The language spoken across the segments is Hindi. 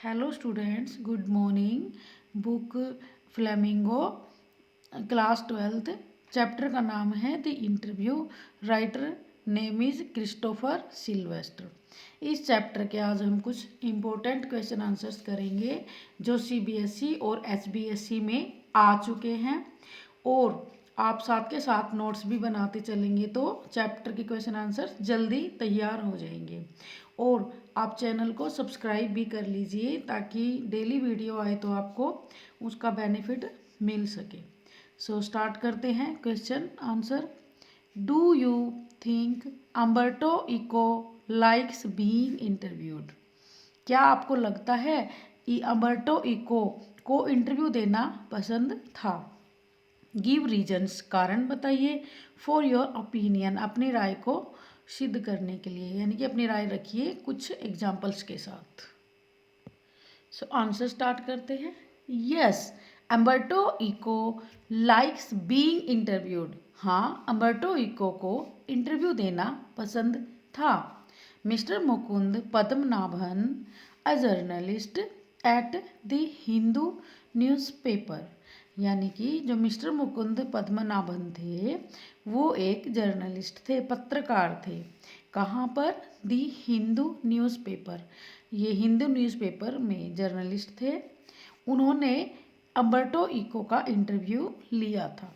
Hello students, good morning. Book flamingo, class 12th। Chapter का नाम है the interview. Writer name is Christopher Sylvester. इस चैप्टर के आज हम कुछ इम्पोर्टेंट क्वेश्चन आंसर्स करेंगे जो सीबीएसई और एचबीएसई में आ चुके हैं, और आप साथ के साथ नोट्स भी बनाते चलेंगे तो चैप्टर के क्वेश्चन आंसर जल्दी तैयार हो जाएंगे। और आप चैनल को सब्सक्राइब भी कर लीजिए ताकि डेली वीडियो आए तो आपको उसका बेनिफिट मिल सके। सो स्टार्ट करते हैं question answer. Do you think Umberto Eco likes being interviewed? क्या आपको लगता है कि अम्बर्टो इको को इंटरव्यू देना पसंद था? गिव रीजन्स, कारण बताइए। फॉर योर ओपिनियन, अपनी राय को सिद्ध करने के लिए, यानी कि अपनी राय रखिए कुछ एग्जाम्पल्स के साथ। सो आंसर स्टार्ट करते हैं। Yes, Umberto Eco likes being interviewed. हाँ, अम्बर्टो इको को इंटरव्यू देना पसंद था। Mister Mukund Padmanabhan, a journalist at the Hindu newspaper, यानी कि जो मिस्टर मुकुंद पद्मनाभन थे वो एक जर्नलिस्ट थे, पत्रकार थे। कहाँ पर? दी हिंदू न्यूज़पेपर, ये हिंदू न्यूज़पेपर में जर्नलिस्ट थे। उन्होंने अम्बर्टो इको का इंटरव्यू लिया था।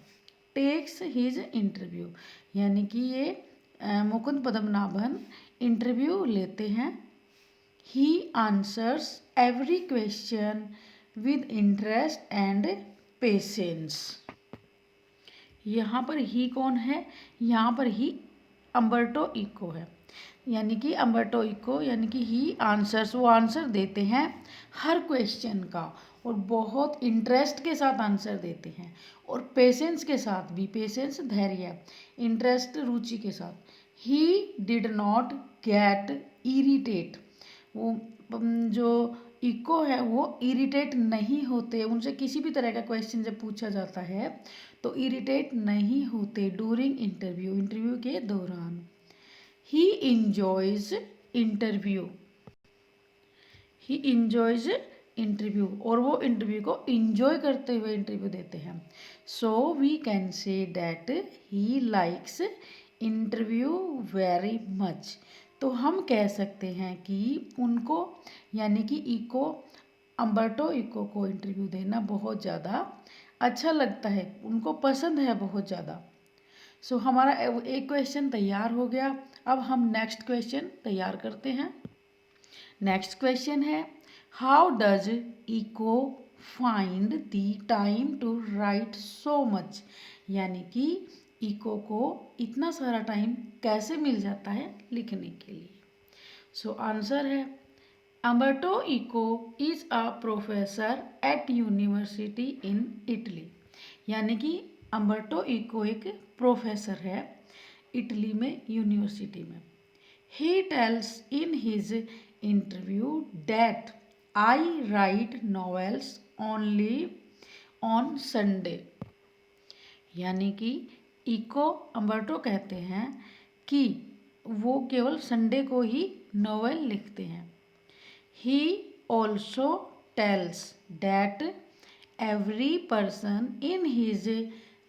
टेक्स हिज इंटरव्यू, यानी कि ये मुकुंद पद्मनाभन इंटरव्यू लेते हैं। He answers every question with interest and patience. यहाँ पर ही कौन है? यहाँ पर ही अम्बर्टो इको है, यानी कि अम्बर्टो इको यानी कि ही आंसर्स, वो आंसर देते हैं हर क्वेश्चन का, और बहुत इंटरेस्ट के साथ आंसर देते हैं, और पेशेंस के साथ भी। पेशेंस धैर्य, इंटरेस्ट रुचि के साथ। He did not gate irritate, वो जो इको है वो इरिटेट नहीं होते, उनसे किसी भी तरह का क्वेश्चन जब पूछा जाता है तो इरिटेट नहीं होते डूरिंग इंटरव्यू, इंटरव्यू के दौरान। He enjoys interview, he enjoys interview, और वो इंटरव्यू को इंजॉय करते हुए इंटरव्यू देते हैं। So we can say that he likes interview very much. तो हम कह सकते हैं कि उनको, यानी कि इको, अम्बर्टो इको को इंटरव्यू देना बहुत ज़्यादा अच्छा लगता है, उनको पसंद है बहुत ज़्यादा। सो हमारा एक क्वेश्चन तैयार हो गया। अब हम नेक्स्ट क्वेश्चन तैयार करते हैं। नेक्स्ट क्वेश्चन है, how does Eco find the time to write so much? यानी कि इको को इतना सारा टाइम कैसे मिल जाता है लिखने के लिए? सो आंसर है, Umberto Eco is a professor at university in Italy, यानी कि अम्बर्टो इको एक प्रोफेसर है इटली में, यूनिवर्सिटी में। He tells in his interview that I write novels only on Sunday, यानी कि इको अम्बर्टो कहते हैं कि वो केवल संडे को ही नॉवेल लिखते हैं। He also tells that every person in his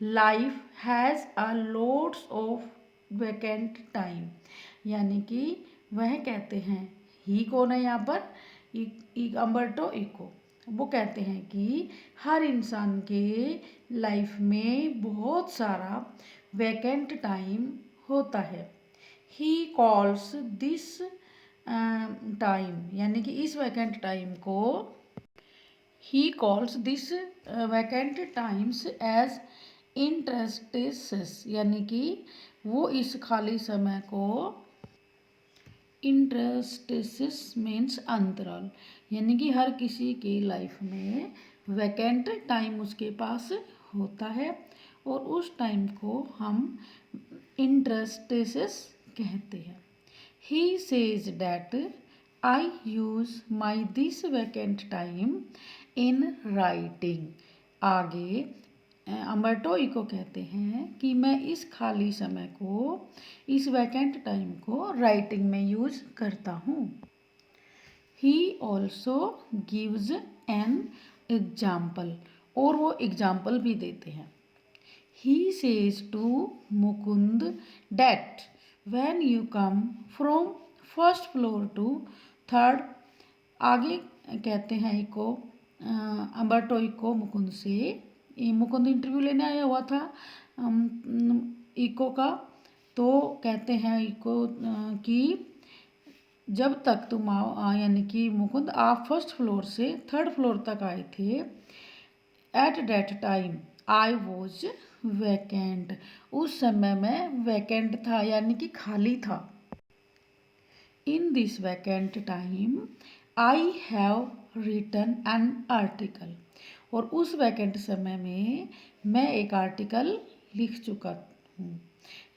life has a loads of vacant time, यानी कि वह कहते हैं, ही कौन है यहाँ पर? Umberto Eco. वो कहते हैं कि हर इंसान के लाइफ में बहुत सारा वैकेंट टाइम होता है। ही कॉल्स दिस टाइम, यानी कि इस वैकेंट टाइम को, he calls this vacant times as interstices, यानी कि वो इस खाली समय को, इंटरस्टिसेस मीन्स अंतराल, यानी कि हर किसी की लाइफ में वैकेंट टाइम उसके पास होता है, और उस टाइम को हम इंटरस्टिसेस कहते हैं। He says that I use my this vacant time in writing. आगे अम्बर्टो इको कहते हैं कि मैं इस खाली समय को, इस वैकेंट टाइम को राइटिंग में यूज करता हूँ। He also gives an example, और वो एग्जाम्पल भी देते हैं। He says to Mukund that when you come from first floor to third, आगे कहते हैं इको, अम्बर्टो इको मुकुंद से, मुकुंद इंटरव्यू लेने आया हुआ था इको का, तो कहते हैं इको कि जब तक तुम आओ, यानी कि मुकुंद आप फर्स्ट फ्लोर से थर्ड फ्लोर तक आए थे, at that time I was vacant, उस समय मैं वैकेंट था, यानी कि खाली था। In this vacant time I have written an article, और उस वैकेंट समय में मैं एक आर्टिकल लिख चुका हूँ,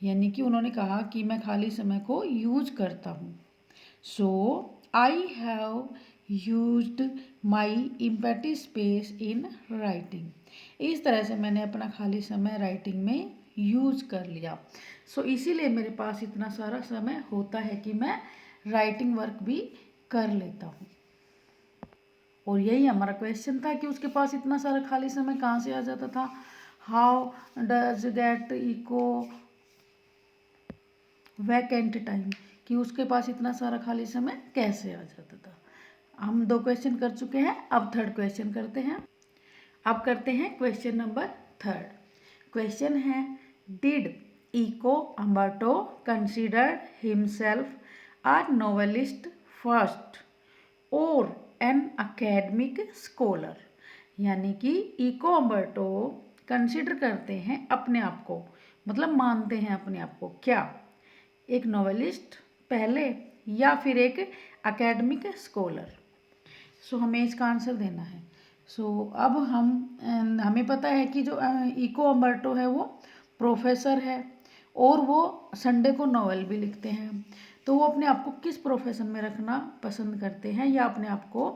यानी कि उन्होंने कहा कि मैं खाली समय को यूज करता हूँ। So I have used my empty space in writing, इस तरह से मैंने अपना खाली समय राइटिंग में यूज कर लिया। सो इसीलिए मेरे पास इतना सारा समय होता है कि मैं राइटिंग वर्क भी कर लेता हूँ। और यही हमारा क्वेश्चन था कि उसके पास इतना सारा खाली समय कहाँ से आ जाता था। How does get Eco vacant time, कि उसके पास इतना सारा खाली समय कैसे आ जाता था। हम 2 क्वेश्चन कर चुके हैं, अब थर्ड क्वेश्चन करते हैं। अब करते हैं क्वेश्चन नंबर 3। क्वेश्चन है, did Eco Umberto considered himself a novelist first और एन अकेडमिक स्कॉलर, यानी कि इको अम्बर्टो कंसिडर करते हैं अपने आप को, मतलब मानते हैं अपने आप को क्या, एक नोवेलिस्ट पहले या फिर एक एकेडमिक स्कॉलर। सो हमें इसका आंसर देना है। सो अब हमें पता है कि जो इको अम्बर्टो है वो प्रोफेसर है, और वो संडे को नॉवेल भी लिखते हैं। तो वो अपने आप को किस प्रोफेशन में रखना पसंद करते हैं, या अपने आप को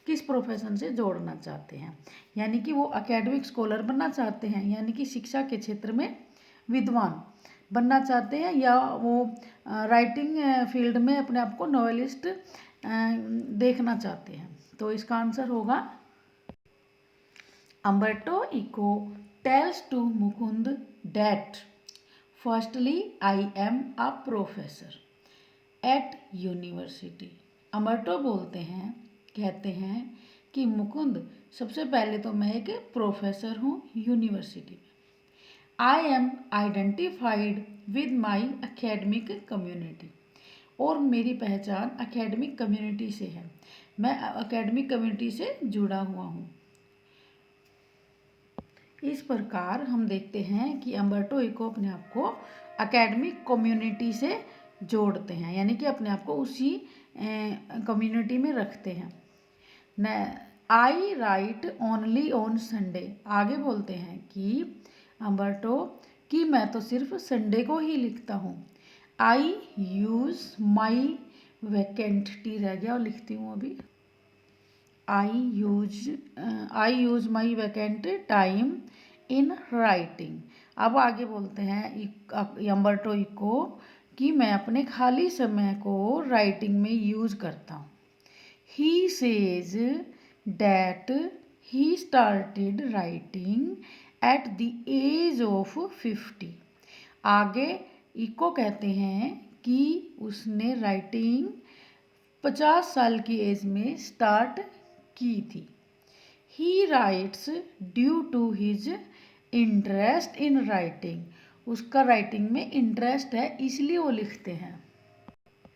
किस प्रोफेशन से जोड़ना चाहते हैं, यानी कि वो एकेडमिक स्कॉलर बनना चाहते हैं, यानी कि शिक्षा के क्षेत्र में विद्वान बनना चाहते हैं, या वो राइटिंग फील्ड में अपने आप को नॉवेलिस्ट देखना चाहते हैं। तो इसका आंसर होगा Umberto Eco tells to Mukund that firstly I am a professor at university. Umberto बोलते हैं, कहते हैं कि मुकुंद, सबसे पहले तो मैं एक प्रोफेसर हूँ यूनिवर्सिटी में। I am identified with my academic community, और मेरी पहचान एकेडमिक कम्युनिटी से है, मैं एकेडमिक कम्युनिटी से जुड़ा हुआ हूँ। इस प्रकार हम देखते हैं कि अम्बर्टो इको अपने आप को एकेडमिक कम्युनिटी से जोड़ते हैं, यानी कि अपने आप को उसी कम्युनिटी में रखते हैं। आई राइट ओनली ऑन संडे, आगे बोलते हैं कि अम्बर्टो कि मैं तो सिर्फ संडे को ही लिखता हूँ। I use my vacant, T रह गया और लिखती हूँ अभी। I use my vacant time in writing. अब आगे बोलते हैं अम्बर्टो इको कि मैं अपने खाली समय को राइटिंग में यूज करता हूँ। He says that he started writing at the age of 50। आगे इको कहते हैं कि उसने राइटिंग 50 साल की एज में स्टार्ट की थी। He writes due to his interest in writing, उसका राइटिंग में इंटरेस्ट है इसलिए वो लिखते हैं।